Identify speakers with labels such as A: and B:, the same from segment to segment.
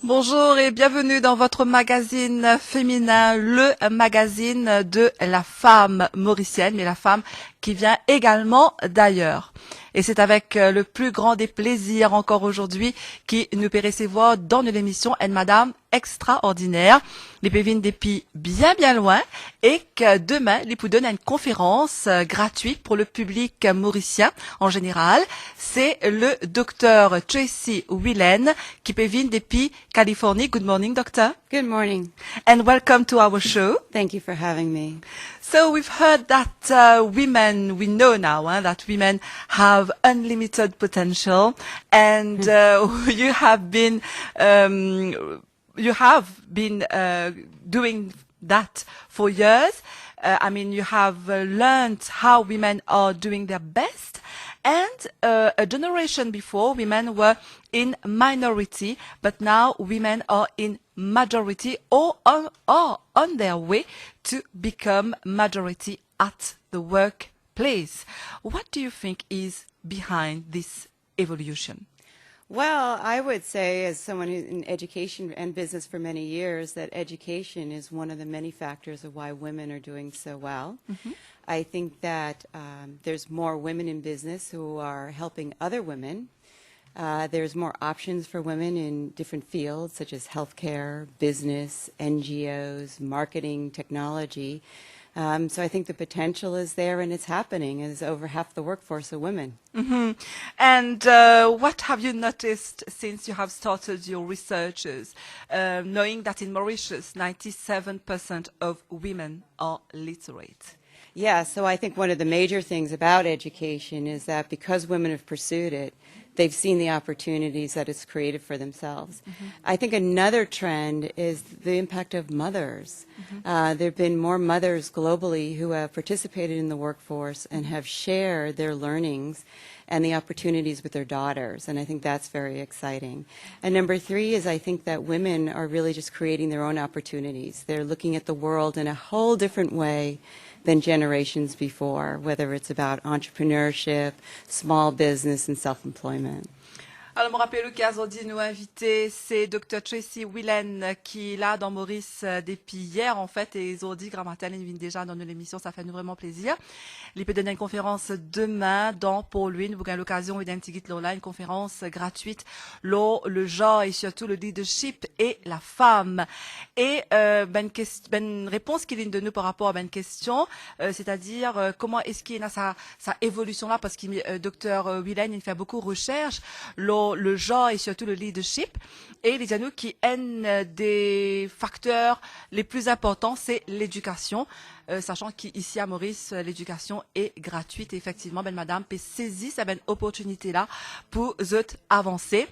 A: Bonjour et bienvenue dans votre magazine féminin, le magazine de la femme mauricienne, mais la femme qui vient également d'ailleurs. Et c'est avec le plus grand des plaisirs encore aujourd'hui qui nous peut recevoir dans l'émission une madame extraordinaire. Les peut venir depuis bien loin et que demain, les peut donner une conférence gratuite pour le public mauricien en général. C'est le docteur Tracy Wilen qui peut venir depuis Californie. Good morning, doctor.
B: Good morning.
A: And welcome to our show.
B: Thank you for having me.
A: So we've heard that women, we know now that women have unlimited potential, and you have been doing that for years. I mean, you have learned how women are doing their best. And a generation before, women were in minority, but now women are in majority or are on their way to become majority at the workplace. What do you think is behind this evolution?
B: Well, I would say, as someone who's in education and business for many years, that education is one of the many factors of why women are doing so well. Mm-hmm. I think that there's more women in business who are helping other women. There's more options for women in different fields, such as healthcare, business, NGOs, marketing, technology. So I think the potential is there and it's happening. It's over half the workforce of women.
A: Mm-hmm. And what have you noticed since you have started your researches, knowing that in Mauritius, 97% of women are literate?
B: Yeah, so I think one of the major things about education is that because women have pursued it, they've seen the opportunities that it's created for themselves. Mm-hmm. I think another trend is the impact of mothers. Mm-hmm. There have been more mothers globally who have participated in the workforce and have shared their learnings and the opportunities with their daughters, and I think that's very exciting. And number three is I think that women are really just creating their own opportunities. They're looking at the world in a whole different way than generations before, whether it's about entrepreneurship, small business, and self-employment.
A: Alors, je me rappelle qu'aujourd'hui nous invité, c'est Dr. Tracy Wilen qui est là dans Maurice depuis hier en fait et aujourd'hui Grammatel il vient déjà dans l'émission, ça fait nous vraiment plaisir. Il peut donner une conférence demain dans pour lui, vous avez l'occasion d'identifier là une conférence gratuite le genre et surtout le leadership et la femme. Et ben réponse qu'il vient de nous par rapport à une question, c'est-à-dire comment est-ce qu'il y a sa évolution là parce que Dr. Wilen il fait beaucoup de recherches le genre et surtout le leadership. Et les anneaux qui un des facteurs les plus importants, c'est l'éducation. Sachant qu'ici à Maurice, l'éducation est gratuite. Et effectivement, ben madame peut saisir cette opportunité-là pour avancer.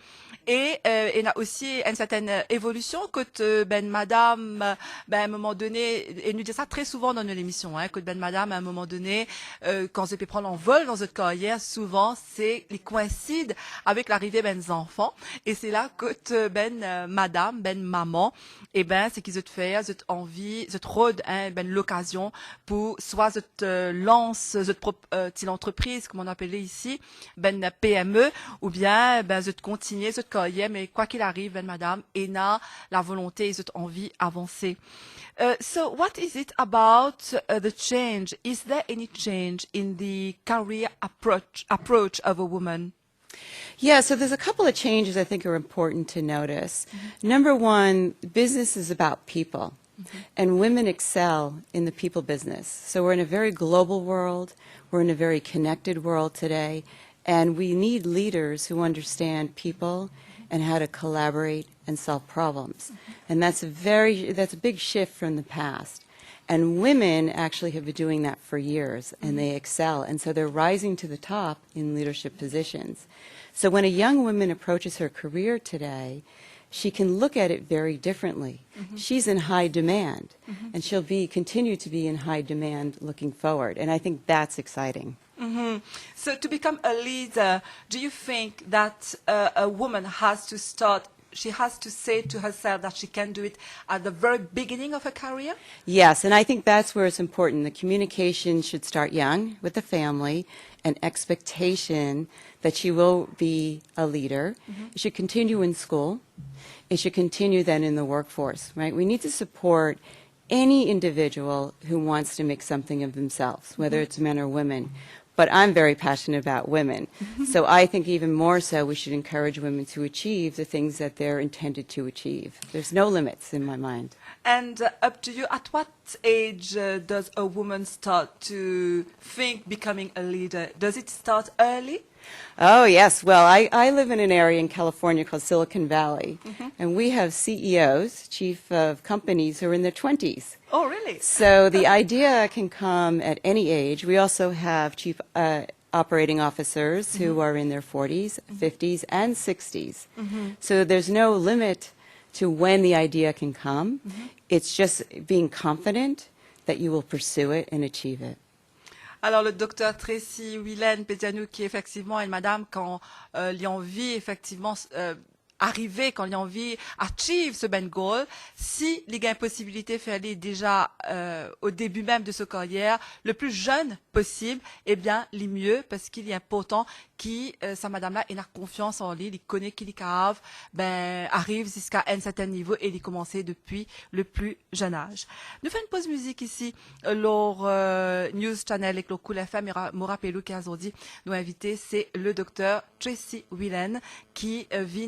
A: Et il y a aussi une certaine évolution que ben madame, ben à un moment donné, et nous dit ça très souvent dans nos émissions, que ben madame à un moment donné, quand je peux prendre en vol dans votre carrière, souvent c'est les coïncide avec l'arrivée ben des enfants. Et c'est là que ben madame, ben maman, et ben c'est qu'ils ont fait, ils ont envie, ils ont trop ben l'occasion pour soit lance cette entreprise comme on appelait ici ben PME ou bien ben continuer cette carrière mais quoi qu'il arrive ben madame et a la volonté cette envie avancer. So what is it about the change? Is there any change in the career approach of a woman?
B: Yeah, so there's a couple of changes I think are important to notice. Mm-hmm. Number one, business is about people. Mm-hmm. And women excel in the people business. So we're in a very global world. We're in a very connected world today. And we need leaders who understand people and how to collaborate and solve problems. Mm-hmm. And that's a big shift from the past. And women actually have been doing that for years, and they excel. And so they're rising to the top in leadership positions. So when a young woman approaches her career today, she can look at it very differently. Mm-hmm. She's in high demand, and she'll continue to be in high demand looking forward. And I think that's exciting.
A: Mm-hmm. So to become a leader, do you think that a woman has to start she has to say to herself that she can do it at the very beginning of her career?
B: Yes, and I think that's where it's important. The communication should start young with the family, an expectation that she will be a leader. It should continue in school. It should continue then in the workforce, right? We need to support any individual who wants to make something of themselves, whether it's men or women. But I'm very passionate about women. So I think even more so we should encourage women to achieve the things that they're intended to achieve. There's no limits in my mind.
A: And up to you, at what age does a woman start to think becoming a leader? Does it start early?
B: Oh, yes. Well, I live in an area in California called Silicon Valley, and we have CEOs, chief of companies, who are in their 20s.
A: Oh, really?
B: So the idea can come at any age. We also have chief operating officers who are in their 40s, 50s, and 60s. So there's no limit to when the idea can come. It's just being confident that you will pursue it and achieve it.
A: Alors, le docteur Tracy Wilen Pédianou, qui effectivement est une madame quand l'envie, effectivement, arriver, quand l'envie achieve ce ben goal, si les gains possibilités fait aller déjà au début même de sa carrière, le plus jeune possible, eh bien, les mieux, parce qu'il est important qui, sa madame-là, il a confiance en lui, il connaît qu'il est capable, ben, arrive jusqu'à un certain niveau et il commencé depuis le plus jeune âge. Nous faisons une pause musique ici, lors News Channel et le Cool FM, me rappelle qu'aujourd'hui, nous invité, c'est le docteur Tracy Wilen qui vient